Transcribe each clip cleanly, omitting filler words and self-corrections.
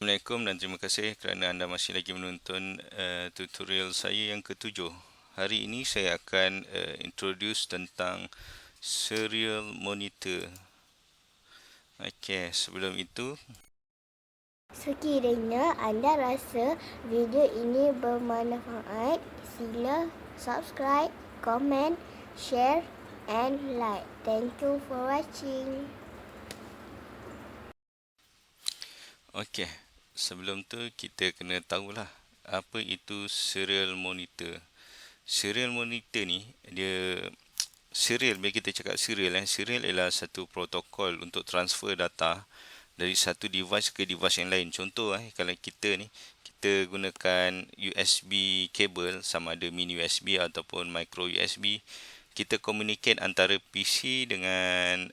Assalamualaikum dan terima kasih kerana anda masih lagi menonton tutorial saya yang ketujuh. Hari ini saya akan introduce tentang serial monitor. Okey, sebelum itu Sekiranya anda rasa video ini bermanfaat, sila subscribe, komen, share and like. Thank you for watching. okey, sebelum tu kita kena tahulah apa itu serial monitor. Serial monitor ni dia serial, bila kita cakap serial serial ialah satu protokol untuk transfer data dari satu device ke device yang lain. Contoh kalau kita ni kita gunakan USB cable, sama ada mini USB ataupun micro USB, kita communicate antara PC dengan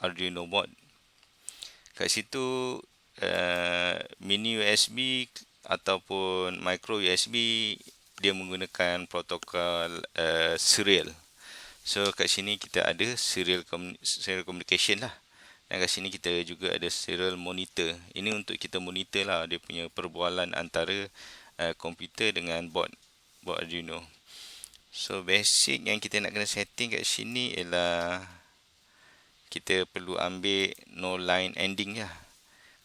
Arduino board. Kat situ mini USB ataupun micro USB dia menggunakan protokol serial. So kat sini kita ada serial communication lah. Dan kat sini kita juga ada serial monitor. Ini untuk kita monitor lah dia punya perbualan antara komputer dengan board Arduino. So basic yang kita nak kena setting kat sini ialah kita perlu ambil no line ending lah.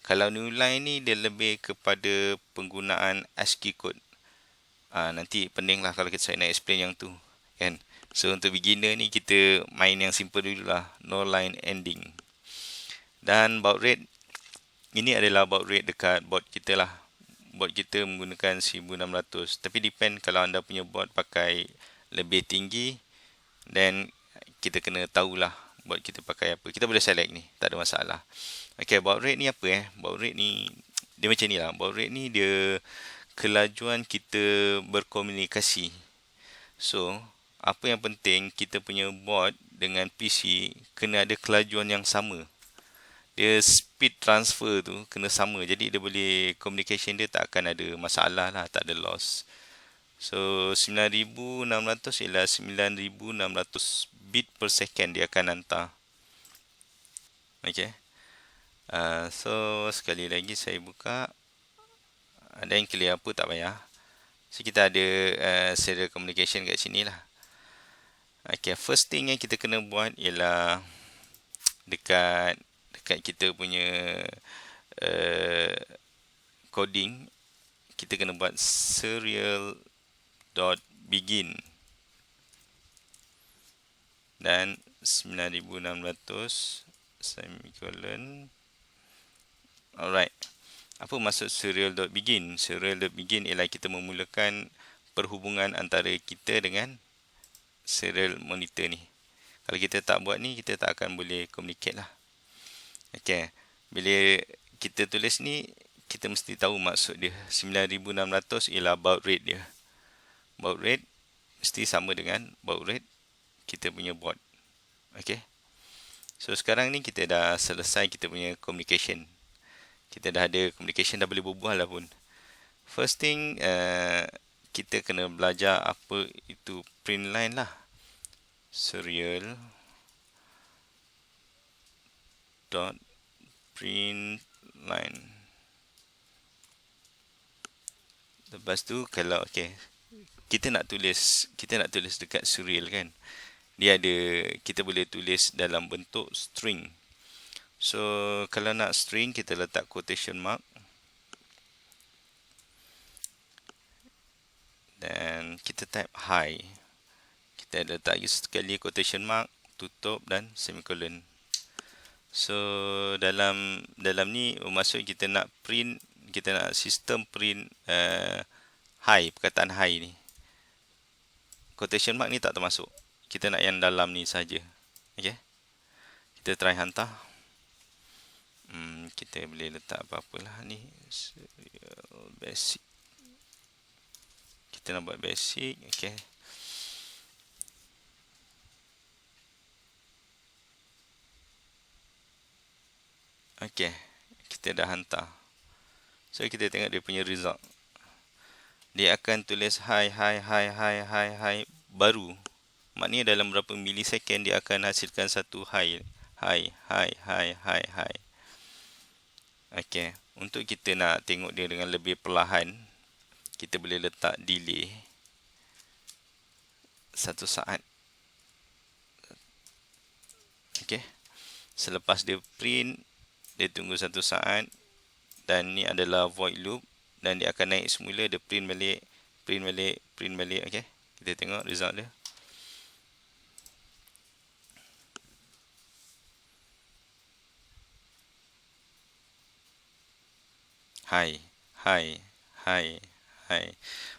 Kalau new line ni dia lebih kepada penggunaan ASCII code. Nanti pening lah kalau saya nak explain yang tu kan. So untuk beginner ni kita main yang simple dulu lah, no line ending. Dan baud rate, ini adalah baud rate dekat board kita lah. Board kita menggunakan 1600. Tapi depend kalau anda punya board pakai lebih tinggi, then kita kena tahulah board kita pakai apa. Kita boleh select ni, tak ada masalah. Okay, baud rate ni apa Baud rate ni dia macam ni lah. Baud rate ni dia kelajuan kita berkomunikasi. So, apa yang penting kita punya board dengan PC kena ada kelajuan yang sama. Dia speed transfer tu kena sama. Jadi dia boleh communication dia tak akan ada masalah lah, tak ada loss. So 9600 ialah 9600 bit per second dia akan hantar. Okay. So sekali lagi saya buka. Ada yang clear apa tak payah. So kita ada serial communication kat sini lah. Okay, first thing yang kita kena buat ialah dekat kita punya coding, kita kena buat serial.begin dan 9600 semicolon. Alright. Apa maksud serial.begin? Serial.begin ialah kita memulakan perhubungan antara kita dengan serial monitor ni. Kalau kita tak buat ni, kita tak akan boleh communicate lah. Okay. Bila kita tulis ni, kita mesti tahu maksud dia. 9600 ialah baud rate dia. Baud rate mesti sama dengan baud rate kita punya board. Okay. So sekarang ni kita dah selesai kita punya communication. Kita dah ada communication, dah boleh berbual lah pun. First thing, kita kena belajar apa itu print line lah. Serial dot print line. Lepas tu kalau kita nak tulis dekat serial kan. Dia ada, kita boleh tulis dalam bentuk string. So kalau nak string, kita letak quotation mark. Dan kita type hi. Kita letak sekali quotation mark, tutup dan semicolon. So dalam ni maksud kita nak print, kita nak sistem print hi, perkataan hi ni. Quotation mark ni tak termasuk. Kita nak yang dalam ni saja. Okey. Kita try hantar. Kita boleh letak apa-apalah ni. Serial basic. Kita nak buat basic. Okey. Okey. Kita dah hantar. So kita tengok dia punya result. Dia akan tulis hi baru. Maknanya dalam berapa milisecond dia akan hasilkan satu hi. Okey. Untuk kita nak tengok dia dengan lebih perlahan, kita boleh letak delay 1 saat. Okey. Selepas dia print, dia tunggu 1 saat, dan ni adalah void loop, dan dia akan naik semula, dia print balik, print balik, print balik. Okey. Kita tengok result dia. Hai, hai, hai, hai.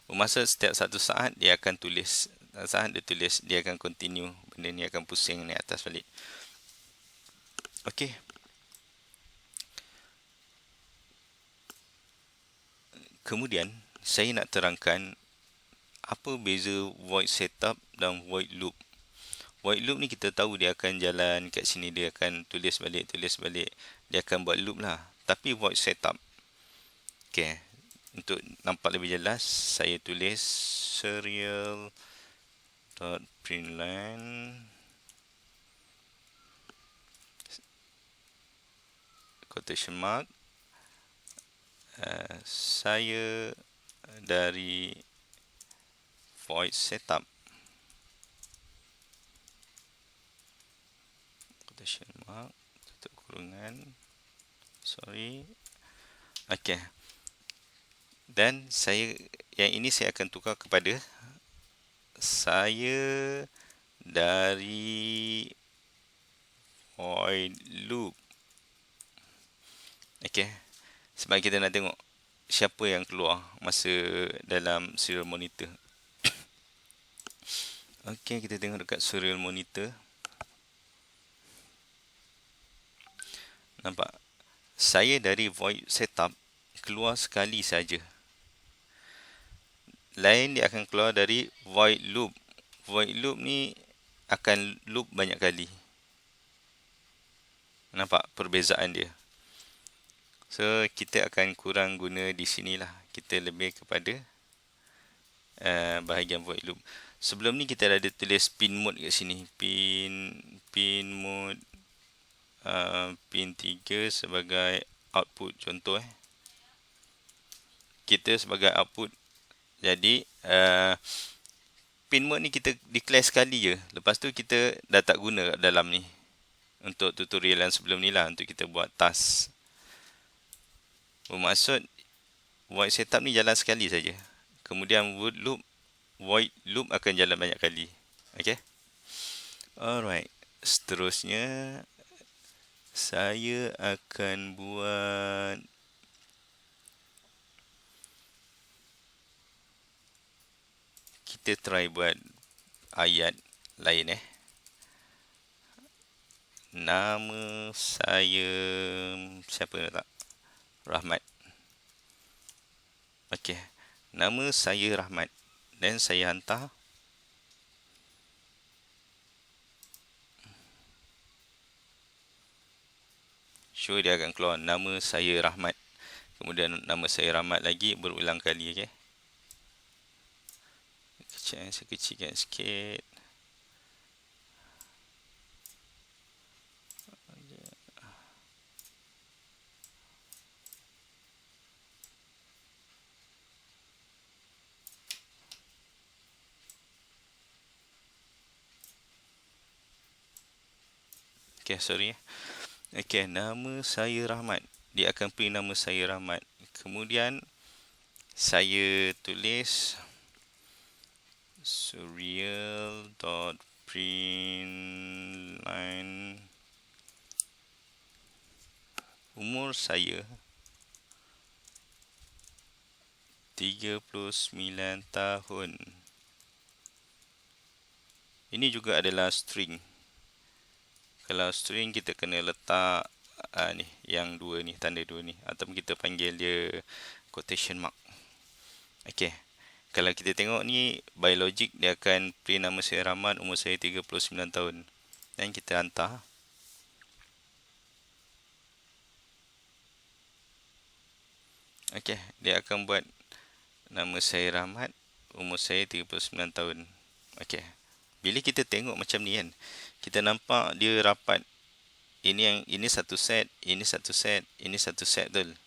Bermasa setiap 1 saat dia akan tulis. Saat dia tulis, dia akan continue. Benda ni akan pusing ni atas balik. Okey. Kemudian, saya nak terangkan apa beza void setup dan void loop. Void loop ni kita tahu dia akan jalan kat sini, dia akan tulis balik, dia akan buat loop lah. Tapi void setup, okey, untuk nampak lebih jelas, saya tulis serial.println quotation mark, saya dari void setup, quotation mark, tutup kurungan, sorry. Okey. Dan yang ini saya akan tukar kepada saya dari void loop. Okey. Sebab kita nak tengok siapa yang keluar masa dalam serial monitor. Okey, kita tengok dekat serial monitor. Nampak? Saya dari void setup keluar sekali saja. Lain dia akan keluar dari void loop. Void loop ni akan loop banyak kali. Nampak perbezaan dia? So, kita akan kurang guna di sinilah. Kita lebih kepada bahagian void loop. Sebelum ni kita ada tulis pin mode kat sini. Pin mode pin 3 sebagai output contoh. Kita sebagai output. Jadi pin mode ni kita declare sekali je. Lepas tu kita dah tak guna dalam ni. Untuk tutorial yang sebelum ni lah, untuk kita buat task. Bermaksud void setup ni jalan sekali saja. Kemudian void loop akan jalan banyak kali. Okey. Alright. Seterusnya saya akan buat kita try buat ayat lain. Nama saya siapa tak? Rahmat. Okey. Nama saya Rahmat. Dan saya hantar. Show dia akan keluar nama saya Rahmat. Kemudian nama saya Rahmat lagi berulang kali. Okey. Saya kecilkan sikit. Okey, sorry. Okey, nama saya Rahmat. Dia akan print nama saya Rahmat. Kemudian saya tulis serial.println umur saya 39 tahun. Ini juga adalah string. Kalau string kita kena letak ni yang dua ni, tanda dua ni, ataupun kita panggil dia quotation mark. Okey. Kalau kita tengok ni, by logic dia akan print nama saya Rahmat, umur saya 39 tahun. Dan kita hantar. Okey, dia akan buat nama saya Rahmat, umur saya 39 tahun. Okey. Bila kita tengok macam ni kan, kita nampak dia rapat. Ini satu set, ini satu set, ini satu set betul.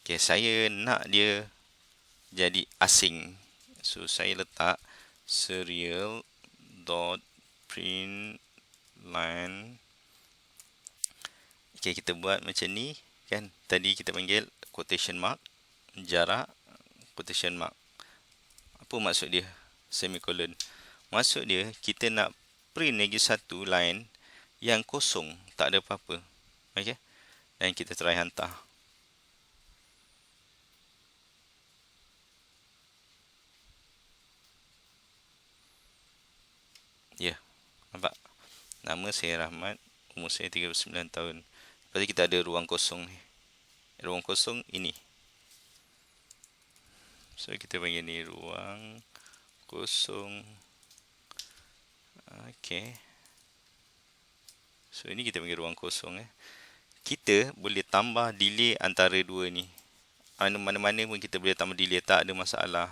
Okey, saya nak dia jadi asing. So saya letak serial dot print line. Okey, kita buat macam ni kan. Tadi kita panggil quotation mark, jarak, quotation mark. Apa maksud dia? Semicolon. Maksud dia kita nak print lagi satu line yang kosong, tak ada apa-apa. Okey. Dan kita try hantar. Ya, nampak? Nama saya Rahmat, umur saya 39 tahun. Lepas tu kita ada ruang kosong ni. Ruang kosong ini. So kita panggil ni ruang kosong. Okey. So ini kita panggil ruang kosong. Kita boleh tambah delay antara dua ni. Mana-mana pun kita boleh tambah delay, tak ada masalah.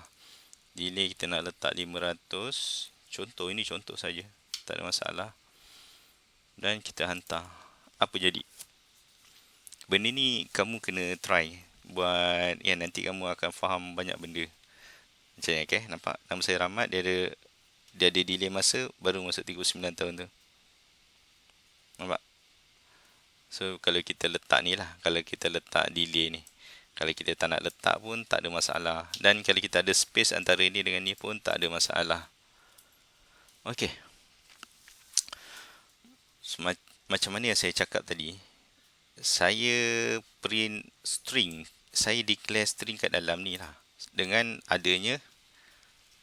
Delay kita nak letak 500. Contoh, ini contoh saja. Tak ada masalah. Dan kita hantar. Apa jadi? Benda ni kamu kena try. Buat ya, nanti kamu akan faham banyak benda. Macam ni, okay? Nampak? Nama saya Rahmat. Dia ada delay masa baru masuk 39 tahun tu. Nampak? So, kalau kita letak ni lah. Kalau kita letak delay ni. Kalau kita tak nak letak pun tak ada masalah. Dan kalau kita ada space antara ni dengan ni pun tak ada masalah. Okey. So, macam mana yang saya cakap tadi, saya print string. Saya declare string kat dalam ni lah. Dengan adanya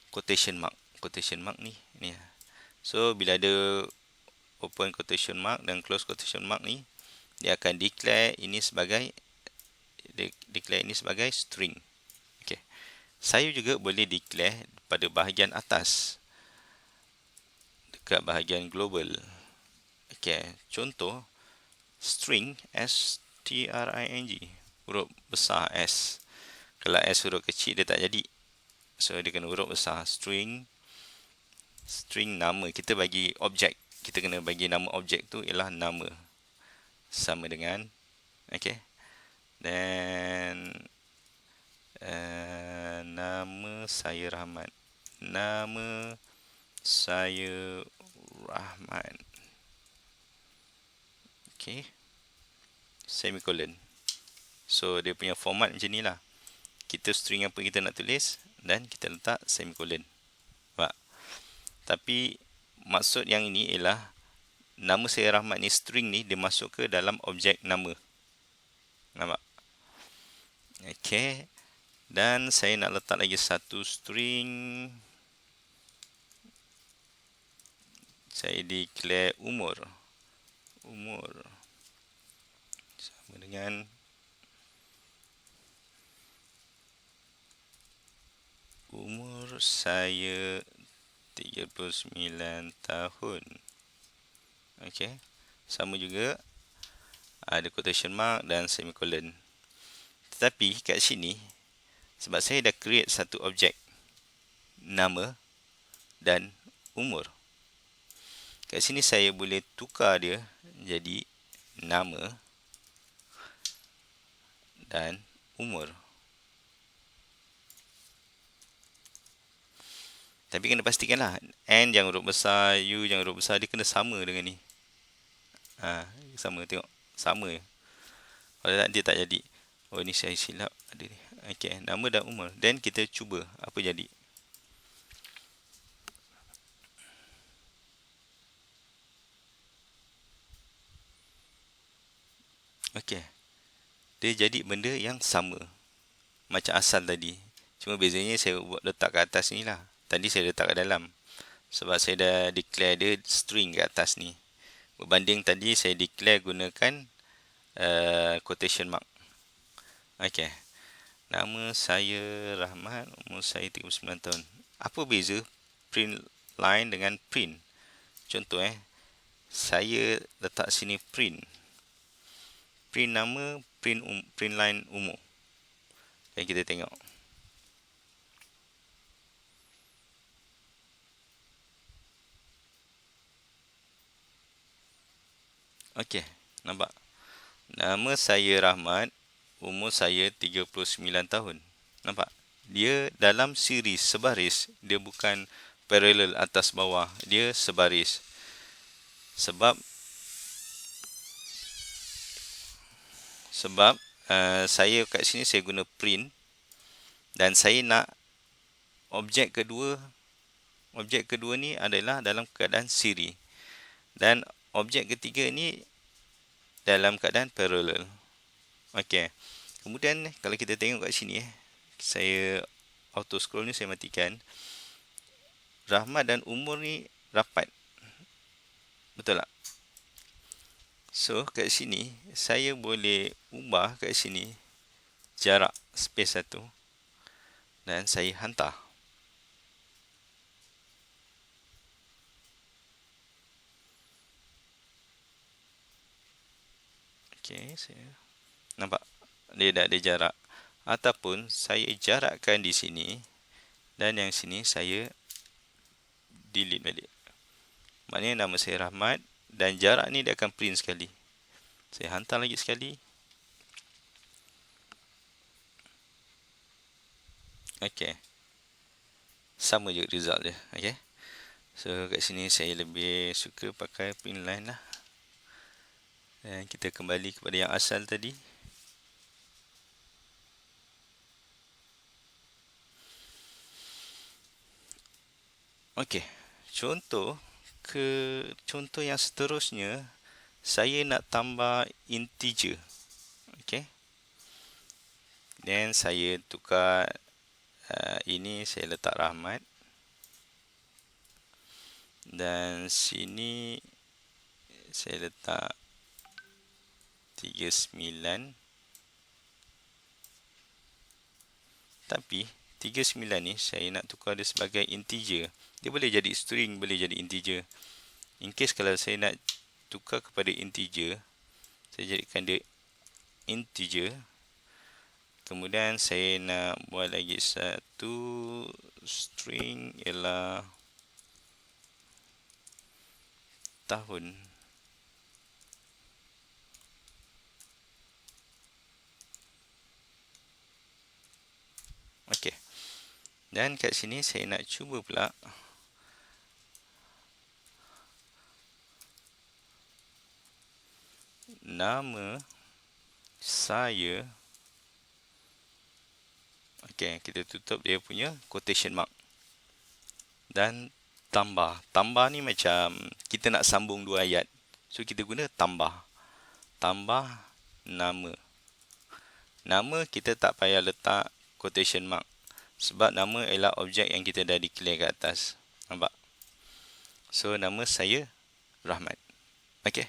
quotation mark. Quotation mark ni. So, bila ada open quotation mark dan close quotation mark ni, dia akan declare ini sebagai string. Okay. Saya juga boleh declare pada bahagian atas. Dekat bahagian global. Okay. Contoh, string, S-T-R-I-N-G. Huruf besar S. Kalau S huruf kecil, dia tak jadi. So, dia kena huruf besar. String nama. Kita bagi objek. Kita kena bagi nama objek tu ialah nama. Sama dengan, okay. Dan nama saya Rahmat. Nama saya Rahmat. Okay. Semicolon. So, dia punya format macam ni lah. Kita string apa kita nak tulis dan kita letak semicolon. Nampak? Tapi, maksud yang ini ialah nama saya Rahmat ni, string ni, dia masuk ke dalam objek nama. Nampak? Okay. Dan saya nak letak lagi satu string. Saya declare umur. Umur. Sama dengan umur saya 39 tahun. Okay. Sama juga. Ada quotation mark dan semicolon. Tetapi kat sini, sebab saya dah create satu objek, nama dan umur. Kat sini saya boleh tukar dia jadi nama dan umur. Tapi kena pastikanlah N jangan huruf besar, U jangan huruf besar, dia kena sama dengan ni. Sama, tengok. Sama. Kalau tak, dia tak jadi. Oh, ni saya silap. Ada ni. Okey, nama dan umur. Dan kita cuba apa jadi. Okey. Dia jadi benda yang sama. Macam asal tadi. Cuma bezanya saya buat letak kat atas ni lah. Tadi saya letak kat dalam. Sebab saya dah declare dia string kat atas ni. Berbanding tadi saya declare gunakan quotation mark. Okey. Nama saya Rahmat, umur saya 39 tahun. Apa beza print line dengan print? Contoh saya letak sini print. Print nama, print line umur. Dan kita tengok. Okey, nampak? Nama saya Rahmat, umur saya 39 tahun. Nampak? Dia dalam series, sebaris. Dia bukan parallel atas bawah. Dia sebaris. Sebab saya kat sini saya guna print dan saya nak objek kedua ni adalah dalam keadaan siri dan objek ketiga ni dalam keadaan parallel. Okey. Kemudian kalau kita tengok kat sini saya auto scroll ni saya matikan. Rahmat dan umur ni rapat. Betul tak? So kat sini saya boleh ubah kat sini jarak space satu dan saya hantar. Okey, saya nampak dia dah ada jarak. Ataupun saya jarakkan di sini dan yang sini saya delete balik. Maknanya nama saya Rahmat dan jarak ni dia akan print sekali. Saya hantar lagi sekali. Okey. Sama je result dia. Okey. So kat sini saya lebih suka pakai print line lah. Dan kita kembali kepada yang asal tadi. Okey. Contoh yang seterusnya, saya nak tambah integer. Okey. Dan saya tukar ini saya letak Rahmat. Dan sini saya letak 39. Tapi 39 ni saya nak tukar dia sebagai integer. Dia boleh jadi string, boleh jadi integer. In case kalau saya nak tukar kepada integer, saya jadikan dia integer. Kemudian saya nak buat lagi satu string ialah tahun. Okey. Dan kat sini saya nak cuba pula nama saya. Okey, kita tutup dia punya quotation mark. Dan tambah. Tambah ni macam kita nak sambung dua ayat. So kita guna tambah. Tambah nama. Nama kita tak payah letak quotation mark. Sebab nama ialah objek yang kita dah declare kat atas. Nampak? So nama saya Rahmat. Okey.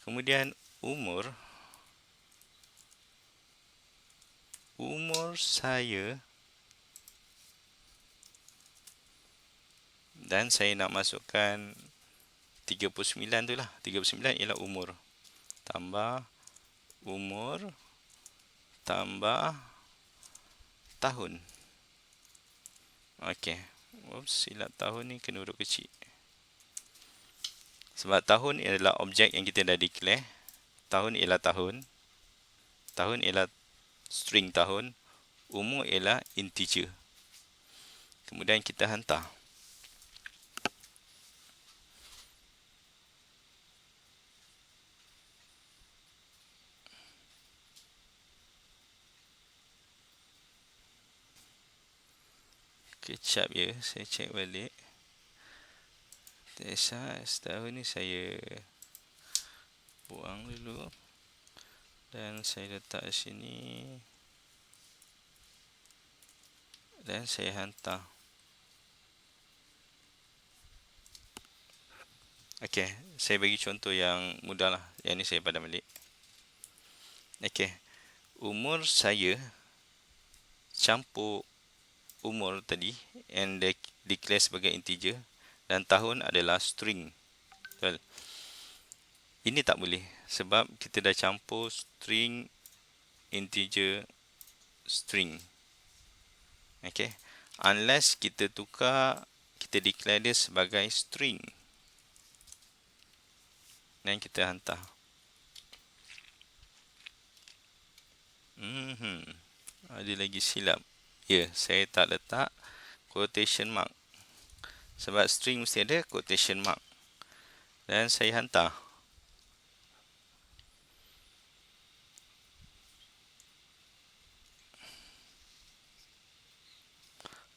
Kemudian umur saya dan saya nak masukkan 39 tu lah. 39 ialah umur. Tambah umur tambah tahun. Okey. Oops, silap tahun ni kena huruf kecil. Sebab tahun ialah objek yang kita dah declare. Tahun ialah tahun. Tahun ialah string tahun. Umur ialah integer. Kemudian kita hantar. Kecap ya, saya cek balik. Setahun ni saya buang dulu. Dan saya letak sini. Dan saya hantar. Okey, saya bagi contoh yang mudah lah. Yang ni saya padam balik. Okey, umur saya campur umur tadi yang declare sebagai integer dan tahun adalah string. Betul? Ini tak boleh sebab kita dah campur string, integer, string. Okey. Unless kita tukar, kita declare dia sebagai string. Dan kita hantar. Ada lagi silap. Ya, saya tak letak quotation mark. Sebab string mesti ada quotation mark. Dan saya hantar.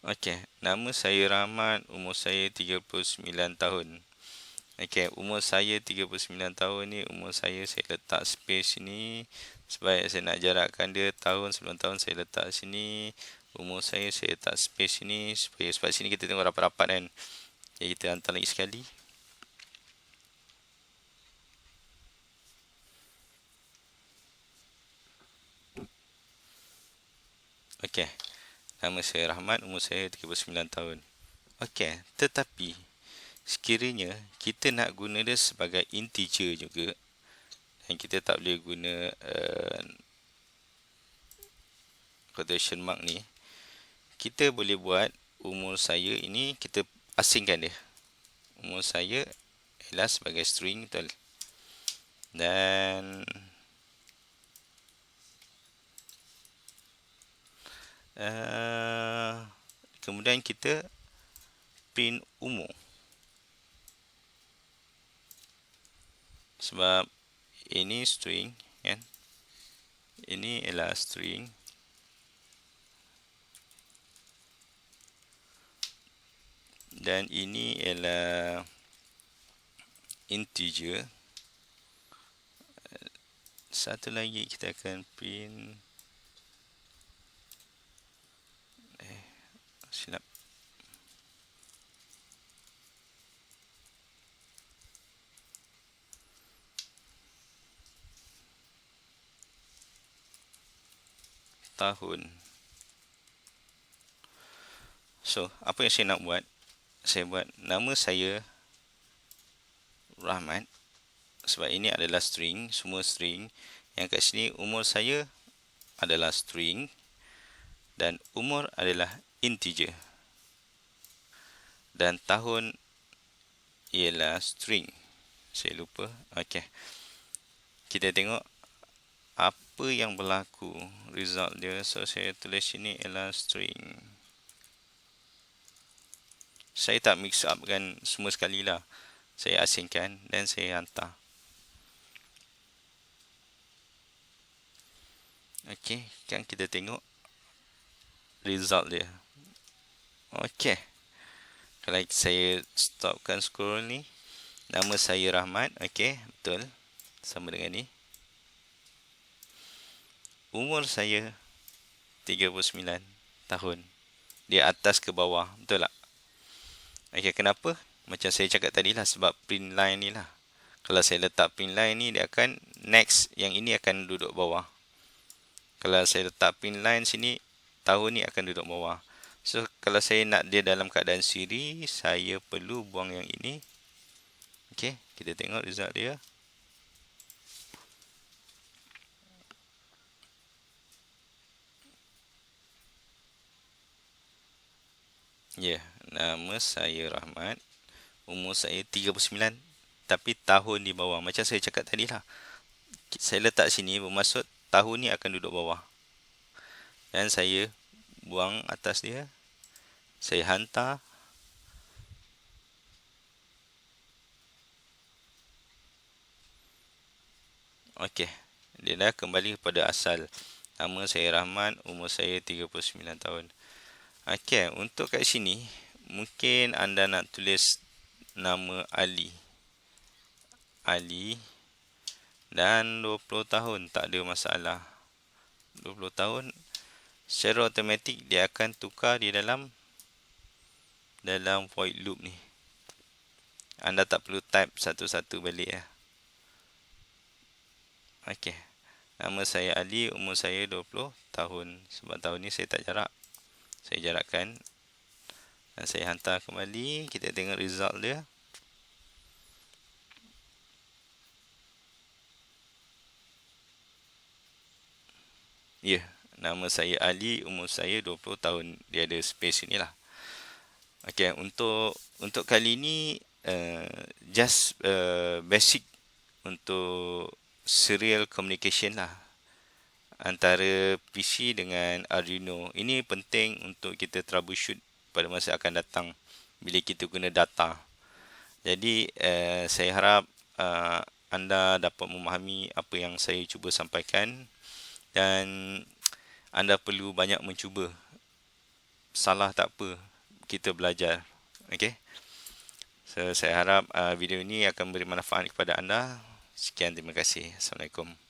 Okey, nama saya Rahmat, umur saya 39 tahun. Okey, umur saya 39 tahun ni, umur saya letak space sini sebab saya nak jarakkan dia tahun sebelum tahun saya letak sini. Umur saya letak space sini supaya sebab sini kita tengok rapat-rapat kan. Jadi kita hantar lagi sekali. Okey. Nama saya Rahmat, umur saya 39 tahun. Okey, tetapi sekiranya kita nak guna dia sebagai integer juga dan kita tak boleh guna quotation mark ni, kita boleh buat umur saya ini kita asingkan dia. Umur saya ialah sebagai string, betul. Dan kemudian kita print umur. Sebab ini string kan. Ini ialah string. Dan ini ialah integer. Satu lagi kita akan print silap. Tahun. So, apa yang saya nak buat? Saya buat nama saya Rahmat. Sebab ini adalah string, semua string. Yang kat sini umur saya adalah string dan umur adalah integer. Dan tahun ialah string. Saya lupa. Okey. Kita tengok apa yang berlaku result dia. So saya tulis sini ialah string. Saya tak mix upkan semua sekali lah. Saya asingkan dan saya hantar. Okey, kan kita tengok result dia. Okey. Kalau saya stopkan scroll ni, nama saya Rahmat. Okey, betul. Sama dengan ni. Umur saya 39 tahun. Dia atas ke bawah, betul tak? Okey, kenapa? Macam saya cakap tadi lah, sebab print line ni lah. Kalau saya letak print line ni, dia akan next, yang ini akan duduk bawah. Kalau saya letak print line sini, tahun ni akan duduk bawah. So, kalau saya nak dia dalam keadaan siri, saya perlu buang yang ini. Okey, kita tengok result dia. Ya, nama saya Rahmat. Umur saya 39. Tapi tahun di bawah. Macam saya cakap tadi lah. Saya letak sini bermaksud tahun ni akan duduk bawah. Dan saya buang atas dia. Saya hantar. Okey. Dia dah kembali kepada asal. Nama saya Rahman, umur saya 39 tahun. Okey, untuk kat sini, mungkin anda nak tulis nama Ali. Ali. Dan 20 tahun, tak ada masalah. 20 tahun, secara automatik dia akan tukar di dalam void loop ni. Anda tak perlu type satu-satu balik ya. Okey. Nama saya Ali, umur saya 20 tahun. Sebab tahun ni saya tak jarak. Saya jarakkan. Dan saya hantar kembali. Kita tengok result dia. Ya, nama saya Ali, umur saya 20 tahun. Dia ada space inilah. Okey, untuk kali ini just basic untuk serial communication lah. antara PC dengan Arduino. Ini penting untuk kita troubleshoot pada masa akan datang bila kita guna data. Jadi saya harap anda dapat memahami apa yang saya cuba sampaikan, dan anda perlu banyak mencuba. Salah tak apa, kita belajar. Okey. So, saya harap video ini akan beri manfaat kepada anda. Sekian, terima kasih. Assalamualaikum.